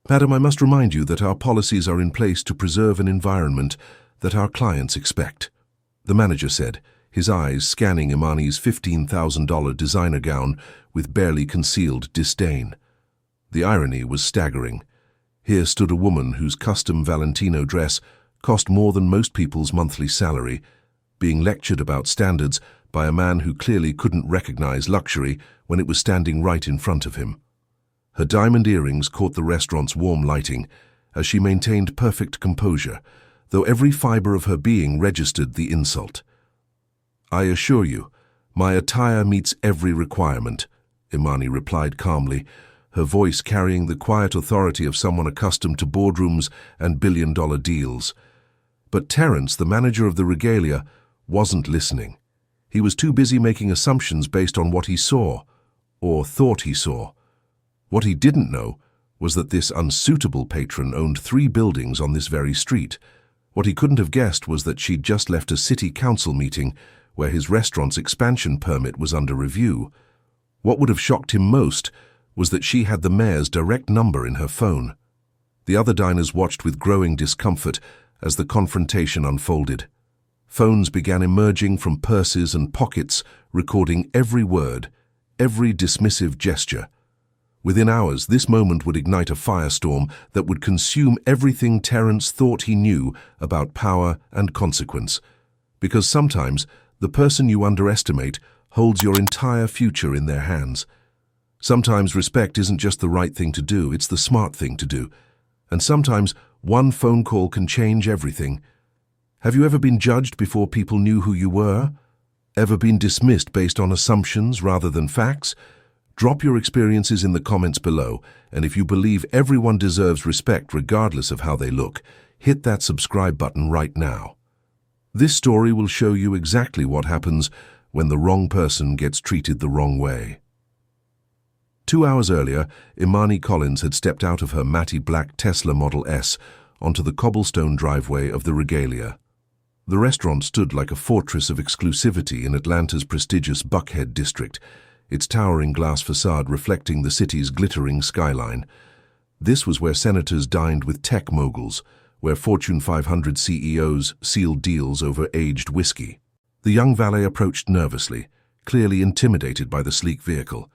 Madam, I must remind you that our policies are in place to preserve an environment that our clients expect, the manager said, his eyes scanning Imani's $15,000 designer gown with barely concealed disdain. The irony was staggering. Here stood a woman whose custom Valentino dress cost more than most people's monthly salary, being lectured about standards by a man who clearly couldn't recognize luxury when it was standing right in front of him. Her diamond earrings caught the restaurant's warm lighting as she maintained perfect composure, though every fiber of her being registered the insult. "I assure you, my attire meets every requirement," Imani replied calmly, her voice carrying the quiet authority of someone accustomed to boardrooms and billion-dollar deals. But Terence, the manager of the regalia, wasn't listening. He was too busy making assumptions based on what he saw, or thought he saw. What he didn't know was that this unsuitable patron owned 3 buildings on this very street. What he couldn't have guessed was that she'd just left a city council meeting where his restaurant's expansion permit was under review. What would have shocked him most was that she had the mayor's direct number in her phone. The other diners watched with growing discomfort as the confrontation unfolded. Phones began emerging from purses and pockets, recording every word, every dismissive gesture. Within hours, this moment would ignite a firestorm that would consume everything Terence thought he knew about power and consequence. Because sometimes, the person you underestimate holds your entire future in their hands. Sometimes respect isn't just the right thing to do, it's the smart thing to do. And sometimes, one phone call can change everything. Have you ever been judged before people knew who you were? Ever been dismissed based on assumptions rather than facts? Drop your experiences in the comments below, and if you believe everyone deserves respect regardless of how they look, hit that subscribe button right now. This story will show you exactly what happens when the wrong person gets treated the wrong way. 2 hours earlier, Imani Collins had stepped out of her matty black Tesla Model S onto the cobblestone driveway of the regalia. The restaurant stood like a fortress of exclusivity in Atlanta's prestigious Buckhead district, its towering glass facade reflecting the city's glittering skyline. This was where senators dined with tech moguls, where Fortune 500 CEOs sealed deals over aged whiskey. The young valet approached nervously, clearly intimidated by the sleek vehicle.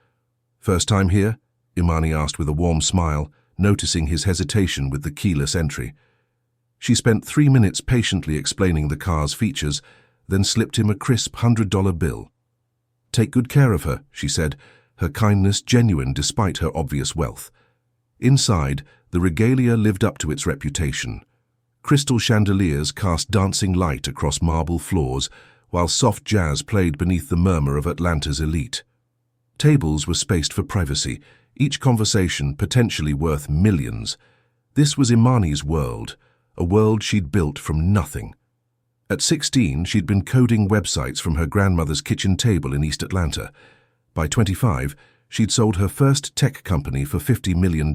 "First time here?" Imani asked with a warm smile, noticing his hesitation with the keyless entry. She spent 3 minutes patiently explaining the car's features, then slipped him a crisp $100 bill. "Take good care of her," she said, her kindness genuine despite her obvious wealth. Inside, the regalia lived up to its reputation. Crystal chandeliers cast dancing light across marble floors, while soft jazz played beneath the murmur of Atlanta's elite. Tables were spaced for privacy, each conversation potentially worth millions. This was Imani's world, a world she'd built from nothing. At 16, she'd been coding websites from her grandmother's kitchen table in East Atlanta. By 25, she'd sold her first tech company for $50 million.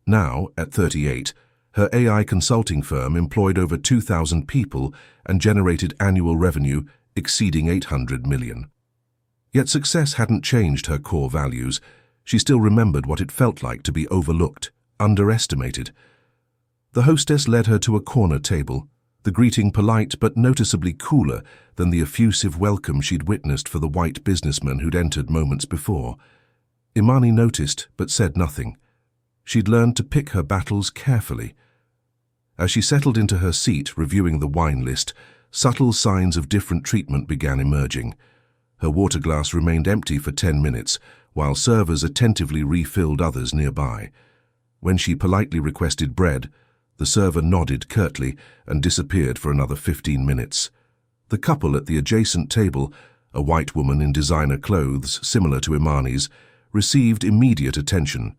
Now, at 38, her AI consulting firm employed over 2,000 people and generated annual revenue exceeding $800 million. Yet success hadn't changed her core values. She still remembered what it felt like to be overlooked, underestimated. The hostess led her to a corner table, the greeting polite but noticeably cooler than the effusive welcome she'd witnessed for the white businessman who'd entered moments before. Imani noticed but said nothing. She'd learned to pick her battles carefully. As she settled into her seat reviewing the wine list, subtle signs of different treatment began emerging. Her water glass remained empty for 10 minutes, while servers attentively refilled others nearby. When she politely requested bread, the server nodded curtly and disappeared for another 15 minutes. The couple at the adjacent table, a white woman in designer clothes similar to Imani's, received immediate attention.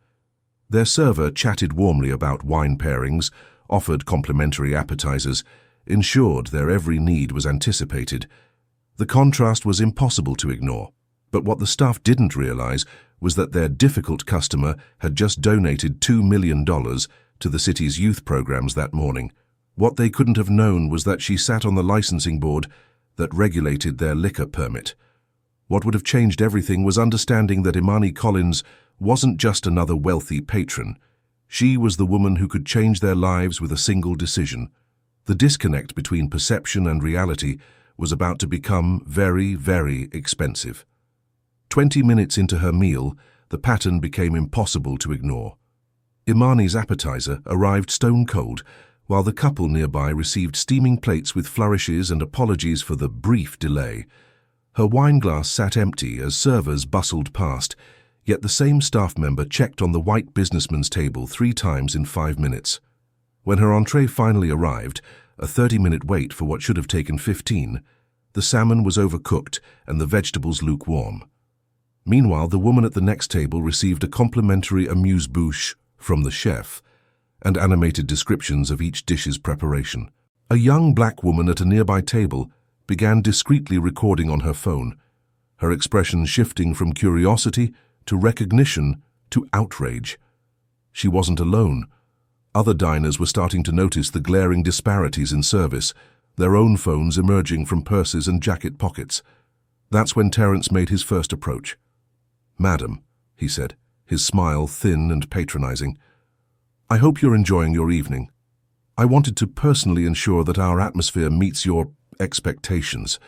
Their server chatted warmly about wine pairings, offered complimentary appetizers, ensured their every need was anticipated. The contrast was impossible to ignore, but what the staff didn't realize was that their difficult customer had just donated $2 million to the city's youth programs that morning. What they couldn't have known was that she sat on the licensing board that regulated their liquor permit. What would have changed everything was understanding that Imani Collins wasn't just another wealthy patron. She was the woman who could change their lives with a single decision. The disconnect between perception and reality was about to become very, very expensive. 20 minutes into her meal, the pattern became impossible to ignore. Imani's appetizer arrived stone cold, while the couple nearby received steaming plates with flourishes and apologies for the brief delay. Her wineglass sat empty as servers bustled past, yet the same staff member checked on the white businessman's table 3 times in 5 minutes. When her entree finally arrived, a 30-minute wait for what should have taken 15, the salmon was overcooked and the vegetables lukewarm. Meanwhile, the woman at the next table received a complimentary amuse-bouche from the chef and animated descriptions of each dish's preparation. A young black woman at a nearby table began discreetly recording on her phone, her expression shifting from curiosity to recognition to outrage. She wasn't alone. Other diners were starting to notice the glaring disparities in service, their own phones emerging from purses and jacket pockets. That's when Terence made his first approach. "Madam," he said, his smile thin and patronizing, "I hope you're enjoying your evening. I wanted to personally ensure that our atmosphere meets your expectations."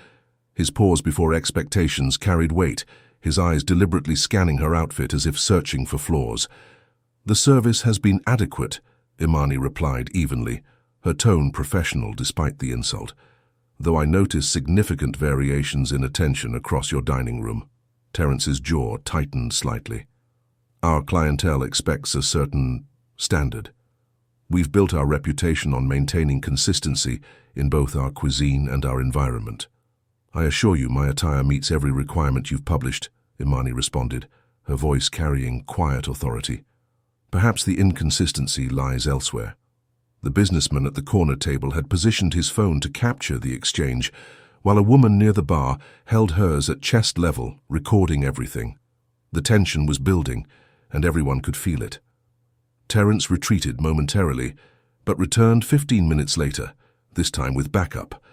His pause before expectations carried weight, his eyes deliberately scanning her outfit as if searching for flaws. "The service has been adequate," Imani replied evenly, her tone professional despite the insult, "though I notice significant variations in attention across your dining room." Terence's jaw tightened slightly. "Our clientele expects a certain standard. We've built our reputation on maintaining consistency in both our cuisine and our environment." "I assure you my attire meets every requirement you've published," Imani responded, her voice carrying quiet authority. Perhaps the inconsistency lies elsewhere. The businessman at the corner table had positioned his phone to capture the exchange, while a woman near the bar held hers at chest level, recording everything. The tension was building, and everyone could feel it. Terence retreated momentarily, but returned 15 minutes later, this time with backup.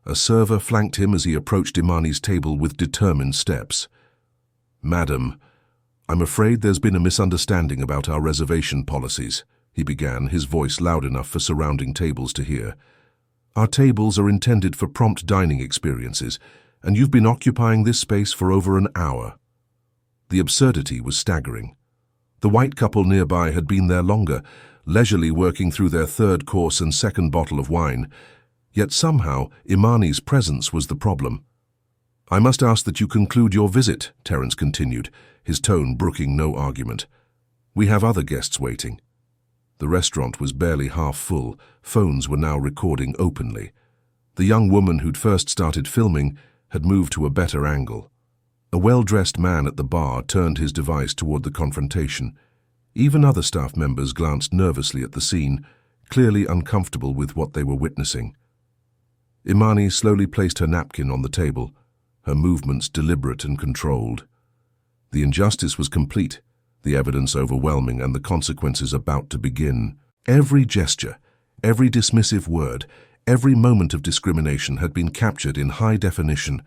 A server flanked him as he approached Imani's table with determined steps. "Madam, I'm afraid there's been a misunderstanding about our reservation policies," he began, his voice loud enough for surrounding tables to hear. "Our tables are intended for prompt dining experiences, and you've been occupying this space for over an hour." The absurdity was staggering. The white couple nearby had been there longer, leisurely working through their 3rd course and 2nd bottle of wine, yet somehow Imani's presence was the problem. "I must ask that you conclude your visit," Terence continued, his tone brooking no argument. "We have other guests waiting." The restaurant was barely half full, phones were now recording openly. The young woman who'd first started filming had moved to a better angle. A well-dressed man at the bar turned his device toward the confrontation. Even other staff members glanced nervously at the scene, clearly uncomfortable with what they were witnessing. Imani slowly placed her napkin on the table, her movements deliberate and controlled. The injustice was complete, the evidence overwhelming, and the consequences about to begin. Every gesture, every dismissive word, every moment of discrimination had been captured in high definition.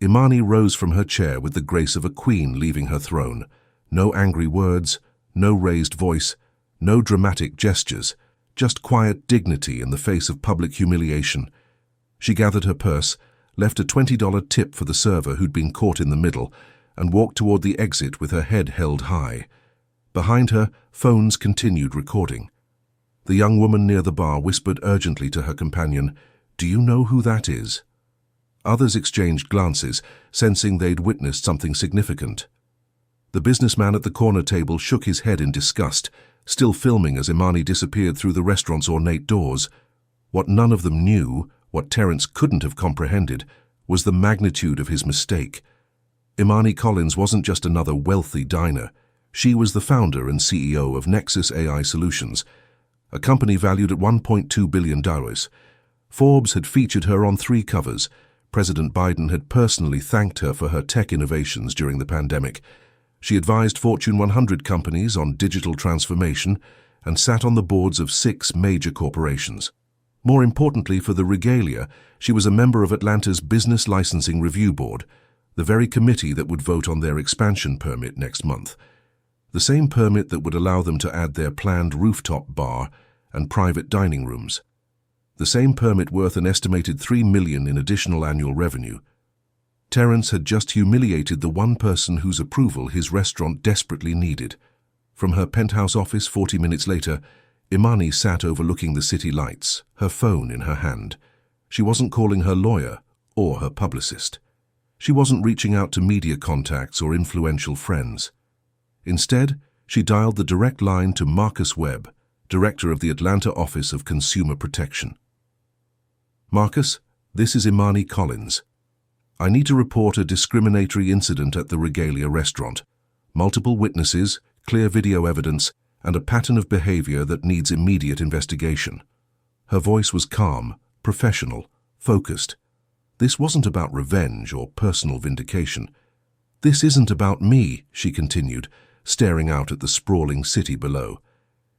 Imani rose from her chair with the grace of a queen leaving her throne. No angry words, no raised voice, no dramatic gestures, just quiet dignity in the face of public humiliation. She gathered her purse, left a $20 tip for the server who'd been caught in the middle, and walked toward the exit with her head held high. Behind her, phones continued recording. The young woman near the bar whispered urgently to her companion, "Do you know who that is?" Others exchanged glances, sensing they'd witnessed something significant. The businessman at the corner table shook his head in disgust, still filming as Imani disappeared through the restaurant's ornate doors. What none of them knew, what Terence couldn't have comprehended, was the magnitude of his mistake. Imani Collins wasn't just another wealthy diner. She was the founder and CEO of Nexus AI Solutions, a company valued at $1.2 billion. Forbes had featured her on 3 covers. President Biden had personally thanked her for her tech innovations during the pandemic. She advised Fortune 100 companies on digital transformation and sat on the boards of 6 major corporations. More importantly for the regalia, she was a member of Atlanta's Business Licensing Review Board, the very committee that would vote on their expansion permit next month. the same permit that would allow them to add their planned rooftop bar and private dining rooms. The same permit worth an estimated $3 million in additional annual revenue. Terence had just humiliated the one person whose approval his restaurant desperately needed. From her penthouse office 40 minutes later, Imani sat overlooking the city lights, her phone in her hand. She wasn't calling her lawyer or her publicist. She wasn't reaching out to media contacts or influential friends. Instead, she dialed the direct line to Marcus Webb, director of the Atlanta Office of Consumer Protection. "Marcus, this is Imani Collins. I need to report a discriminatory incident at the Regalia restaurant. Multiple witnesses, clear video evidence, and a pattern of behavior that needs immediate investigation." Her voice was calm, professional, focused. This wasn't about revenge or personal vindication. "This isn't about me," she continued, staring out at the sprawling city below.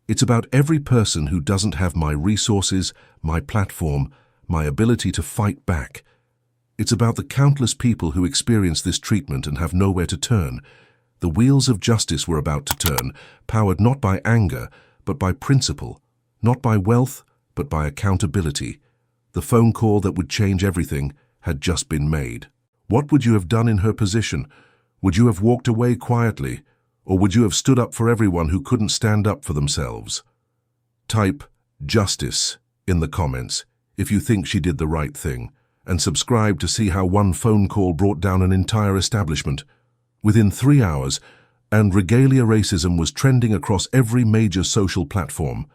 "It's about every person who doesn't have my resources, my platform, my ability to fight back. It's about the countless people who experience this treatment and have nowhere to turn. The wheels of justice were about to turn, powered not by anger, but by principle, not by wealth, but by accountability. The phone call that would change everything had just been made. What would you have done in her position? Would you have walked away quietly, or would you have stood up for everyone who couldn't stand up for themselves? Type "justice" in the comments if you think she did the right thing, and subscribe to see how one phone call brought down an entire establishment. Within 3 hours, and Regalia racism was trending across every major social platform.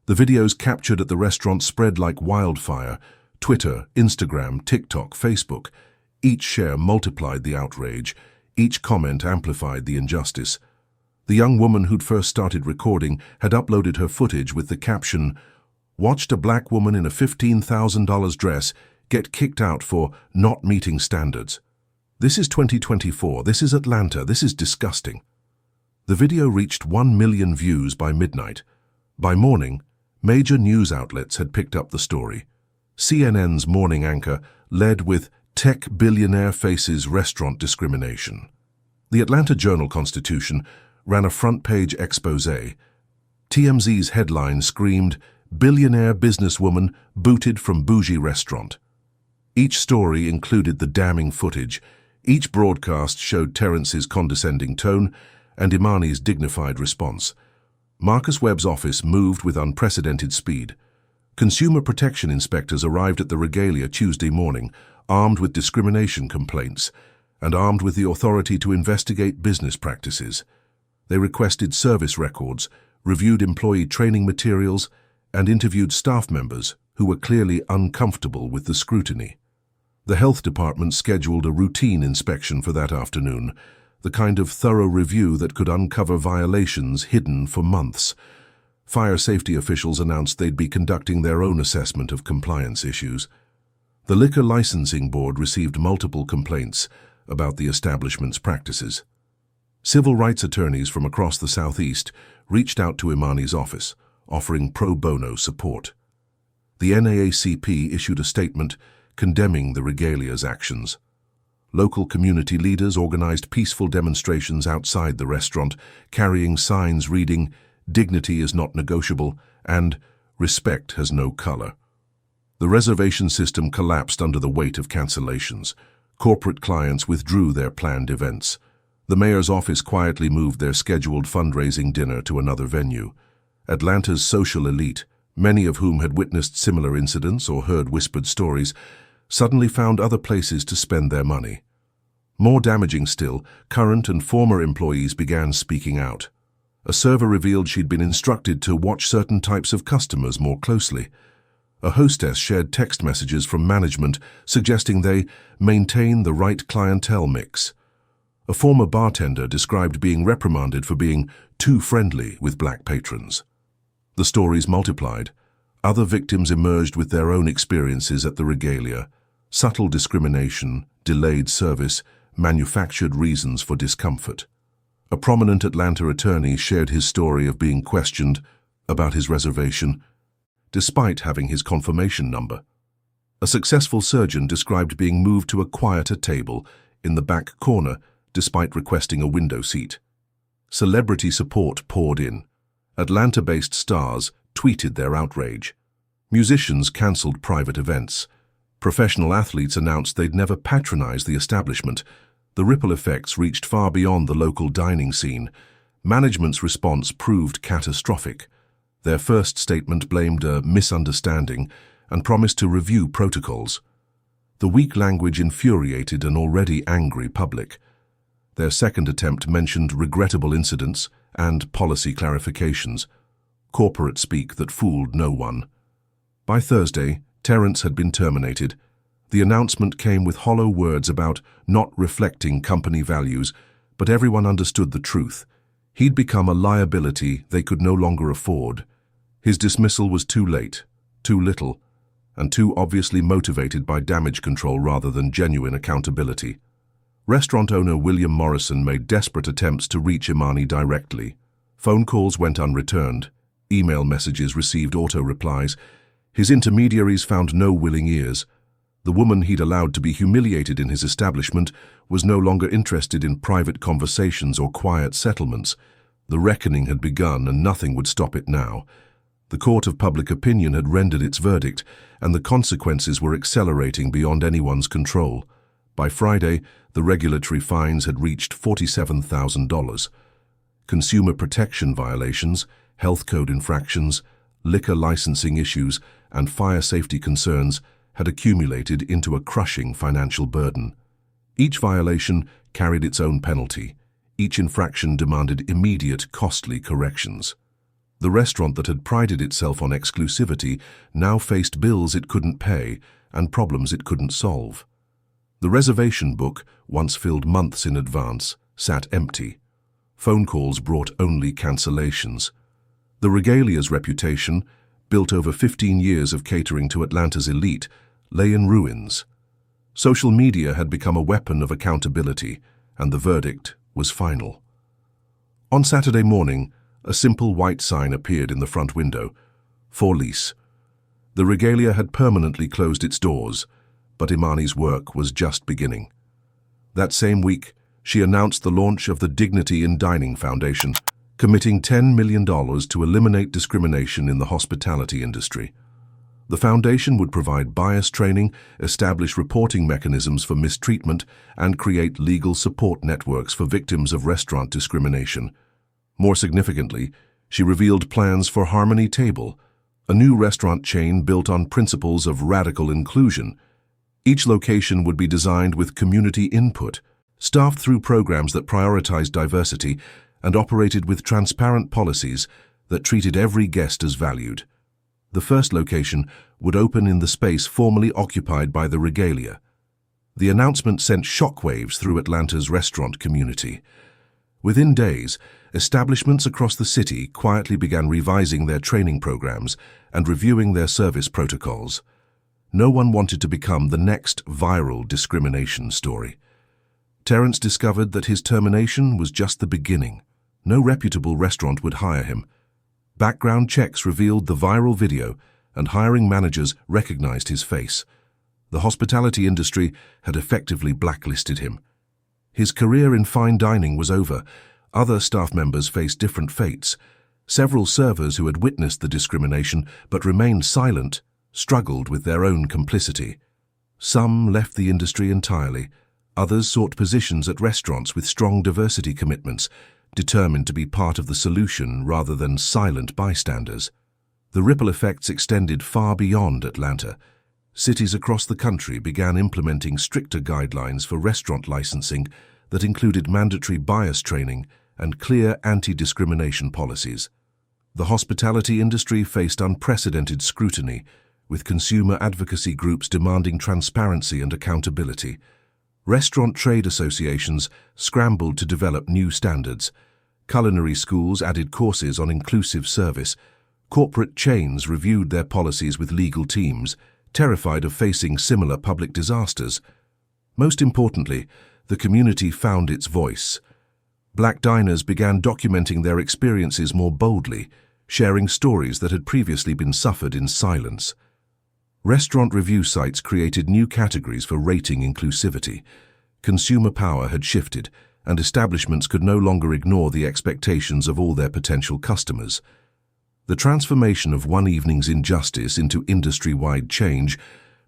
The videos captured at the restaurant spread like wildfire. Twitter, Instagram, TikTok, Facebook. Each share multiplied the outrage. Each comment amplified the injustice. The young woman who'd first started recording had uploaded her footage with the caption, "Watched a black woman in a $15,000 dress get kicked out for not meeting standards. This is 2024, this is Atlanta, this is disgusting." The video reached 1 million views by midnight. By morning, major news outlets had picked up the story. CNN's morning anchor led with "Tech Billionaire Faces Restaurant Discrimination." The Atlanta Journal-Constitution ran a front-page exposé. TMZ's headline screamed, "Billionaire businesswoman booted from bougie restaurant." Each story included the damning footage. Each broadcast showed Terence's condescending tone and Imani's dignified response. Marcus Webb's office moved with unprecedented speed. Consumer protection inspectors arrived at the Regalia Tuesday morning, armed with discrimination complaints and armed with the authority to investigate business practices. They requested service records, reviewed employee training materials, and interviewed staff members who were clearly uncomfortable with the scrutiny. The health department scheduled a routine inspection for that afternoon, the kind of thorough review that could uncover violations hidden for months. Fire safety officials announced they'd be conducting their own assessment of compliance issues. The Liquor Licensing Board received multiple complaints about the establishment's practices. Civil rights attorneys from across the Southeast reached out to Imani's office, offering pro bono support. The NAACP issued a statement condemning the Regalia's actions. Local community leaders organized peaceful demonstrations outside the restaurant, carrying signs reading, "Dignity is not negotiable," and "Respect has no color." The reservation system collapsed under the weight of cancellations. Corporate clients withdrew their planned events. The mayor's office quietly moved their scheduled fundraising dinner to another venue. Atlanta's social elite, many of whom had witnessed similar incidents or heard whispered stories, suddenly found other places to spend their money. More damaging still, current and former employees began speaking out. A server revealed she'd been instructed to watch certain types of customers more closely. A hostess shared text messages from management suggesting they maintain the right clientele mix. A former bartender described being reprimanded for being too friendly with black patrons. The stories multiplied. Other victims emerged with their own experiences at the Regalia. Subtle discrimination, delayed service, manufactured reasons for discomfort. A prominent Atlanta attorney shared his story of being questioned about his reservation, despite having his confirmation number. A successful surgeon described being moved to a quieter table in the back corner, despite requesting a window seat. Celebrity support poured in. Atlanta-based stars tweeted their outrage. Musicians cancelled private events. Professional athletes announced they'd never patronize the establishment. The ripple effects reached far beyond the local dining scene. Management's response proved catastrophic. Their first statement blamed a misunderstanding and promised to review protocols. The weak language infuriated an already angry public. Their second attempt mentioned regrettable incidents and policy clarifications, corporate speak that fooled no one. By Thursday, Terrence had been terminated. The announcement came with hollow words about not reflecting company values, but everyone understood the truth. He'd become a liability they could no longer afford. His dismissal was too late, too little, and too obviously motivated by damage control rather than genuine accountability. Restaurant owner William Morrison made desperate attempts to reach Imani directly. Phone calls went unreturned. Email messages received auto-replies. His intermediaries found no willing ears. The woman he'd allowed to be humiliated in his establishment was no longer interested in private conversations or quiet settlements. The reckoning had begun, and nothing would stop it now. The court of public opinion had rendered its verdict, and the consequences were accelerating beyond anyone's control. By Friday, the regulatory fines had reached $47,000. Consumer protection violations, health code infractions, liquor licensing issues, and fire safety concerns had accumulated into a crushing financial burden. Each violation carried its own penalty. Each infraction demanded immediate, costly corrections. The restaurant that had prided itself on exclusivity now faced bills it couldn't pay and problems it couldn't solve. The reservation book, once filled months in advance, sat empty. Phone calls brought only cancellations. The Regalia's reputation, built over 15 years of catering to Atlanta's elite, lay in ruins. Social media had become a weapon of accountability, and the verdict was final. On Saturday morning, a simple white sign appeared in the front window, "For lease." The Regalia had permanently closed its doors, but Imani's work was just beginning. That same week, she announced the launch of the Dignity in Dining Foundation, committing $10 million to eliminate discrimination in the hospitality industry. The foundation would provide bias training, establish reporting mechanisms for mistreatment, and create legal support networks for victims of restaurant discrimination. More significantly, she revealed plans for Harmony Table, a new restaurant chain built on principles of radical inclusion. Each location would be designed with community input, staffed through programs that prioritized diversity, and operated with transparent policies that treated every guest as valued. The first location would open in the space formerly occupied by the Regalia. The announcement sent shockwaves through Atlanta's restaurant community. Within days, establishments across the city quietly began revising their training programs and reviewing their service protocols. No one wanted to become the next viral discrimination story. Terrence discovered that his termination was just the beginning. No reputable restaurant would hire him. Background checks revealed the viral video, and hiring managers recognized his face. The hospitality industry had effectively blacklisted him. His career in fine dining was over. Other staff members faced different fates. Several servers who had witnessed the discrimination but remained silent struggled with their own complicity. Some left the industry entirely. Others sought positions at restaurants with strong diversity commitments, determined to be part of the solution rather than silent bystanders. The ripple effects extended far beyond Atlanta. Cities across the country began implementing stricter guidelines for restaurant licensing that included mandatory bias training and clear anti-discrimination policies. The hospitality industry faced unprecedented scrutiny, with consumer advocacy groups demanding transparency and accountability. Restaurant trade associations scrambled to develop new standards. Culinary schools added courses on inclusive service. Corporate chains reviewed their policies with legal teams, terrified of facing similar public disasters. Most importantly, the community found its voice. Black diners began documenting their experiences more boldly, sharing stories that had previously been suffered in silence. Restaurant review sites created new categories for rating inclusivity. Consumer power had shifted, and establishments could no longer ignore the expectations of all their potential customers. The transformation of one evening's injustice into industry-wide change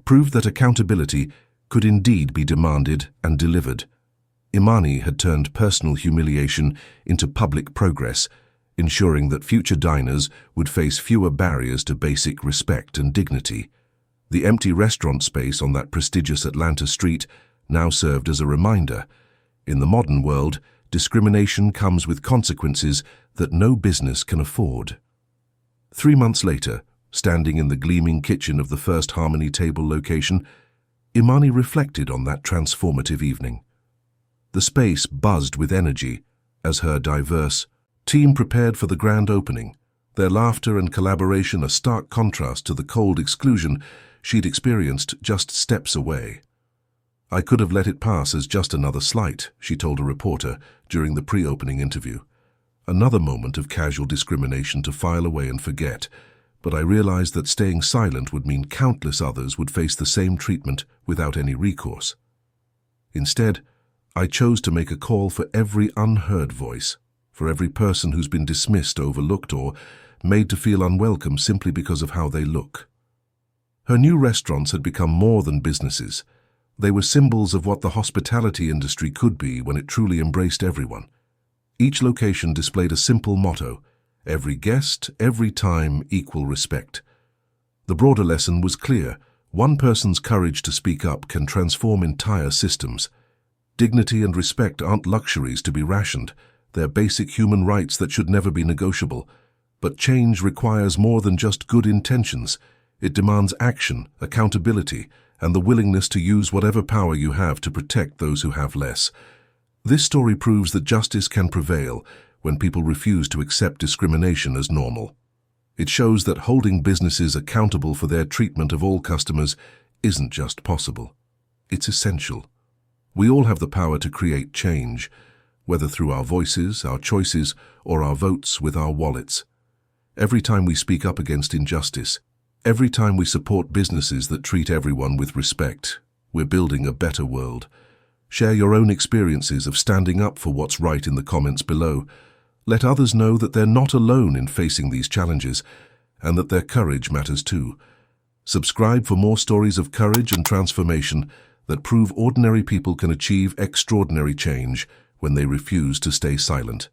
proved that accountability could indeed be demanded and delivered. Imani had turned personal humiliation into public progress, ensuring that future diners would face fewer barriers to basic respect and dignity. The empty restaurant space on that prestigious Atlanta street now served as a reminder. In the modern world, discrimination comes with consequences that no business can afford. 3 months later, standing in the gleaming kitchen of the First Harmony Table location, Imani reflected on that transformative evening. The space buzzed with energy as her diverse team prepared for the grand opening, their laughter and collaboration a stark contrast to the cold exclusion she'd experienced just steps away. "I could have let it pass as just another slight," she told a reporter during the pre-opening interview. "Another moment of casual discrimination to file away and forget, but I realized that staying silent would mean countless others would face the same treatment without any recourse. Instead, I chose to make a call for every unheard voice, for every person who's been dismissed, overlooked, or made to feel unwelcome simply because of how they look." Her new restaurants had become more than businesses. They were symbols of what the hospitality industry could be when it truly embraced everyone. Each location displayed a simple motto: every guest, every time, equal respect. The broader lesson was clear: one person's courage to speak up can transform entire systems. Dignity and respect aren't luxuries to be rationed. They're basic human rights that should never be negotiable. But change requires more than just good intentions. It demands action, accountability, and the willingness to use whatever power you have to protect those who have less. This story proves that justice can prevail when people refuse to accept discrimination as normal. It shows that holding businesses accountable for their treatment of all customers isn't just possible. It's essential. We all have the power to create change, whether through our voices, our choices, or our votes with our wallets. Every time we speak up against injustice, every time we support businesses that treat everyone with respect, we're building a better world. Share your own experiences of standing up for what's right in the comments below. Let others know that they're not alone in facing these challenges, and that their courage matters too. Subscribe for more stories of courage and transformation that prove ordinary people can achieve extraordinary change when they refuse to stay silent.